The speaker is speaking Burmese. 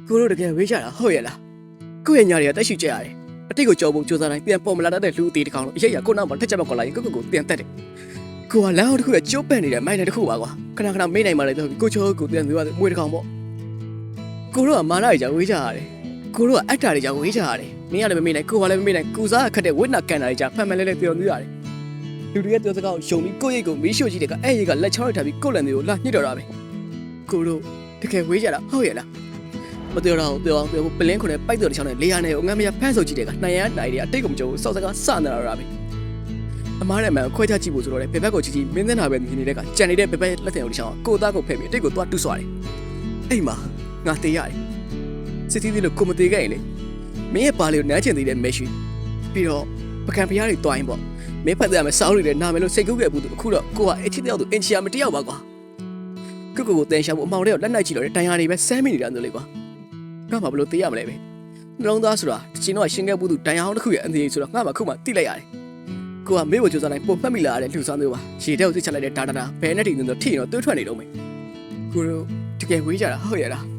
ကိုတို့တကယ်ဝေးကြတာဟုတ်ရဲ့လားကိုယ့်ရဲ့ညာတွေကတက်ရှိကြရတယ်အတိတ်ကိုကြော်ဖို့ကြိုးစားတိုင်းပြန်ပေါ်မလာတတ်တဲ့လူအသေးတစ်ကောင်လို့အရေးရကိုနောက်မှာထက်ချက်မကော်လိုက်ရင်ကိုပြန်တက်တယ်ကိုကလမ်းဟောတစ်ခုကကျိုးပန့်နေတဲ့မိုင်းနယ်တစ်ခုပါကွာခဏမေးနိုင်မှလည်းတော့ကိုချိုးကိုပြန်သွားတယ်မွေးတစ်ကောင်ပေါ့ကိုတို့ကမာနတွေကြောင့်ဝေးကြရတယ်ကိုတို့ကအတ္တတွေကြောင့်ဝေးကြရတယ်မင်းကလည်းမမေးနိုင်ကိုကလည်းမမေးနိုင်ကူစားခက်တဲ့ဝိနာကန်တာတွေကြောင့်ဖန်မှန်လဲပြောနေရတယ်လူတွေရဲ့ပြောစကားကိုယုံပြီးကိုယ့်ရိတ်ကိုမီးရှို့ကြည့်တဲ့ကအဲ့ရိတ်ကလက်ချောင်းရထားပြီးကိုယ့်လန်တွေကိုလာညှစ်တော့တာပဲကိုတို့တကယ်ဝေးကြတာဟုတ်ရဲ့လားမတော်တော့ပြောအောင်ပလင်းခွန်နဲ့ပိုက်တော်တစ်ချောင်းနဲ့လေယာဉ်နဲ့ငမ်းမရဖန်းဆုပ်ကြည့်တဲ့ကနိုင်ရနိုင်တွေအတိတ်ကမကြုံစောက်စကားစနေတာတော့ပဲအမားနဲ့မှခွဲခြားကြည့်ဖို့ဆိုတော့လေဘယ်ဘက်ကိုကြည့်မင်းသက်နာပဲနေနေတဲ့ကကြံနေတဲ့ဘယ်ဘက်လက်ထံကိုတစ်ချောင်းကိုသားကိုဖဲ့ပြီးအတိတ်ကိုသွားတူးဆွာတယ်အိမ်မှာငါတေးရတယ်စစ်တီးလို့ကိုမသေးခဲ့ရင်လေမင်းရဲ့ပါလေးကိုနမ်းချင်သေးတဲ့မဲရှိပြီးတော့ပကံဖျားတွေတွိုင်းပေါ့မင်းဖတ်တယ်မယ်စောင်းတွေနဲ့နာမယ်လို့စိတ်ကူးခဲ့ဘူးအခုတော့ကိုကအချစ်တယောက်သူအင်ချီယာမတယောက်ပါကွာကိုတန်ရှာဖို့အမောင်တွေကလက်နိုင်ကြည့်တော့တိုင်ဟာတွေပဲဆမ်းမိနေတာမျိုးလေကွာငါမှဘလို့သိရမလဲပဲနှလုံးသားဆိုတာတချင်တော့ရှင်းခဲ့ဘူးသူတိုင်အောင်တစ်ခုရဲ့အန်တီဆိုတော့ငါမှခုမှတိလိုက်ရတယ်ကိုကမေ့ဖို့ကြိုးစားတိုင်းပုံမှတ်မိလာရတဲ့လှူဆောင်မျိုးပါရေတဲ့ကိုသိချလိုက်တဲ့ဒါဘယ်နဲ့တည်နေတော့ထိရင်တော့တွေးထွက်နေတော့မယ်ကိုတို့တကယ်ဝေးကြတာဟုတ်ရလား